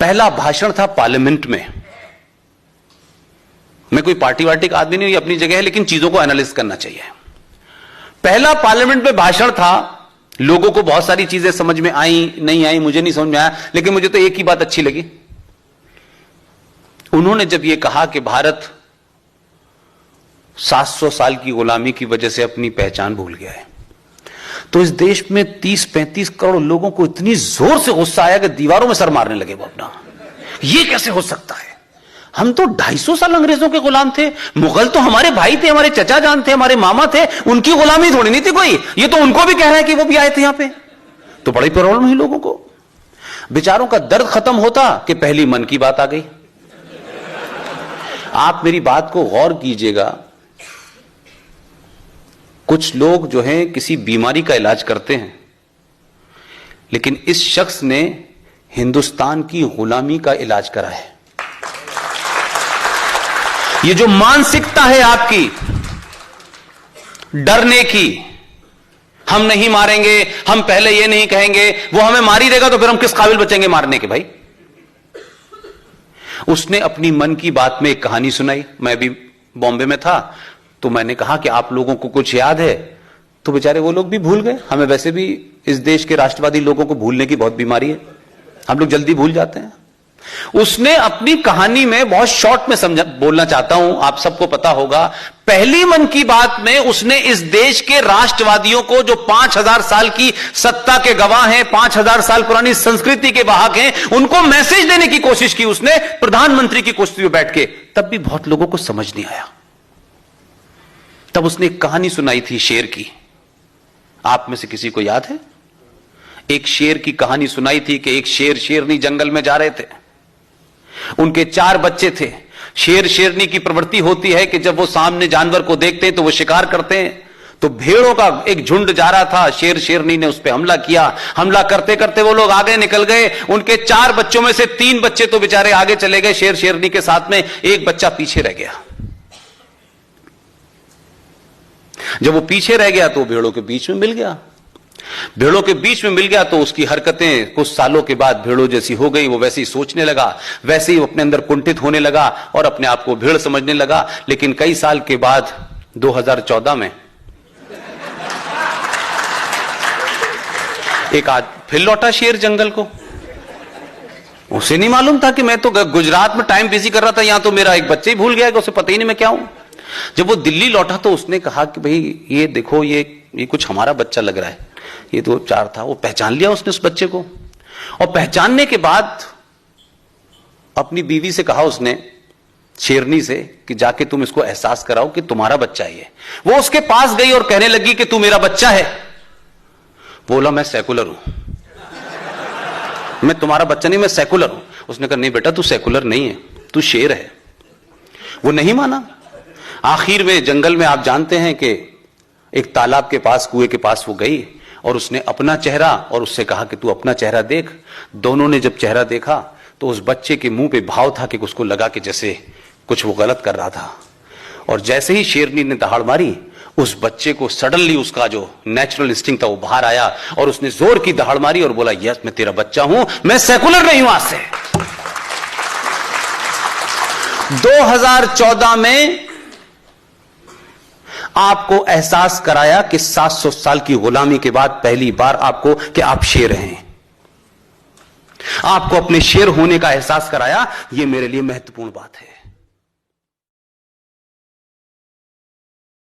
पहला भाषण था पार्लियामेंट में। मैं कोई पार्टी वार्टी का आदमी नहीं, ये अपनी जगह है, लेकिन चीजों को एनालिसिस करना चाहिए। पहला पार्लियामेंट में भाषण था, लोगों को बहुत सारी चीजें समझ में आई नहीं आई मुझे नहीं समझ में आया, लेकिन मुझे तो एक ही बात अच्छी लगी। उन्होंने जब यह कहा कि भारत 700 साल की गुलामी की वजह से अपनी पहचान भूल गया है, तो इस देश में 30-35 करोड़ लोगों को इतनी जोर से गुस्सा आया कि दीवारों में सर मारने लगे वो अपना। ये कैसे हो सकता है? हम तो 250 साल अंग्रेजों के गुलाम थे, मुगल तो हमारे भाई थे, हमारे चचा जान थे, हमारे मामा थे, उनकी गुलामी थोड़ी नहीं थी कोई। ये तो उनको भी कह रहा है कि वो भी आए थे यहां पे, तो बड़ी प्रॉब्लम हुई लोगों को। बेचारों का दर्द खत्म होता कि पहली मन की बात आ गई। आप मेरी बात को गौर कीजिएगा, कुछ लोग जो हैं किसी बीमारी का इलाज करते हैं, लेकिन इस शख्स ने हिंदुस्तान की गुलामी का इलाज करा है। ये जो मानसिकता है आपकी डरने की, हम नहीं मारेंगे, हम पहले ये नहीं कहेंगे, वो हमें मार ही देगा तो फिर हम किस काबिल बचेंगे मारने के भाई। उसने अपनी मन की बात में एक कहानी सुनाई। मैं भी बॉम्बे में था तो मैंने कहा कि आप लोगों को कुछ याद है, तो बेचारे वो लोग भी भूल गए। हमें वैसे भी इस देश के राष्ट्रवादी लोगों को भूलने की बहुत बीमारी है, हम लोग जल्दी भूल जाते हैं। उसने अपनी कहानी में बहुत शॉर्ट में बोलना चाहता हूं, आप सबको पता होगा, पहली मन की बात में उसने इस देश के राष्ट्रवादियों को, जो 5000 साल की सत्ता के गवाह हैं, 5000 साल पुरानी संस्कृति के वाहक हैं, उनको मैसेज देने की कोशिश की उसने प्रधानमंत्री की कुर्सी में बैठ के। तब भी बहुत लोगों को समझ नहीं आया। तब उसने एक कहानी सुनाई थी शेर की। आप में से किसी को याद है? एक शेर की कहानी सुनाई थी कि एक शेर शेरनी जंगल में जा रहे थे, उनके 4 बच्चे थे। शेर शेरनी की प्रवृत्ति होती है कि जब वो सामने जानवर को देखते हैं तो वो शिकार करते हैं। तो भेड़ों का एक झुंड जा रहा था, शेर शेरनी ने उस पर हमला किया। हमला करते करते वो लोग आगे निकल गए। उनके 4 बच्चों में से 3 बच्चे तो बेचारे आगे चले गए शेर शेरनी के साथ में, एक बच्चा पीछे रह गया। जब वो पीछे रह गया तो भेड़ों के बीच में मिल गया। भेड़ों के बीच में मिल गया तो उसकी हरकतें कुछ सालों के बाद भेड़ों जैसी हो गई। वो वैसे ही सोचने लगा, वैसे ही अपने अंदर कुंठित होने लगा और अपने आप को भेड़ समझने लगा। लेकिन कई साल के बाद 2014 में एक आज फिर लौटा शेर जंगल को। उसे नहीं मालूम था कि मैं तो गुजरात में टाइम बिजी कर रहा था, यहां तो मेरा एक बच्चे ही भूल गया कि उसे पता ही नहीं मैं क्या हूं। जब वो दिल्ली लौटा तो उसने कहा कि भाई ये देखो, ये कुछ हमारा बच्चा लग रहा है। ये तो 4 था, वो पहचान लिया उसने उस बच्चे को। और पहचानने के बाद अपनी बीवी से कहा उसने, शेरनी से, कि जाके तुम इसको एहसास कराओ कि तुम्हारा बच्चा है ये। वो उसके पास गई और कहने लगी कि तू मेरा बच्चा है। बोला मैं सेकुलर हूं, मैं तुम्हारा बच्चा नहीं, मैं सेकुलर हूं। उसने कहा नहीं बेटा तू सेकुलर नहीं है, तू शेर है। वो नहीं माना। आखिर में जंगल में आप जानते हैं कि एक तालाब के पास, कुएं के पास वो गई और उसने अपना चेहरा और उससे कहा कि तू अपना चेहरा देख। दोनों ने जब चेहरा देखा तो उस बच्चे के मुंह पे भाव था कि उसको लगा कि जैसे कुछ वो गलत कर रहा था। और जैसे ही शेरनी ने दहाड़ मारी, उस बच्चे को सडनली उसका जो नेचुरल इंस्टिंक्ट था वो बाहर आया और उसने जोर की दहाड़ मारी और बोला यस मैं तेरा बच्चा हूं, मैं सेकुलर नहीं हूं आज से। 2014 में आपको एहसास कराया कि 700 साल की गुलामी के बाद पहली बार आपको कि आप शेर हैं। आपको अपने शेर होने का एहसास कराया। यह मेरे लिए महत्वपूर्ण बात है।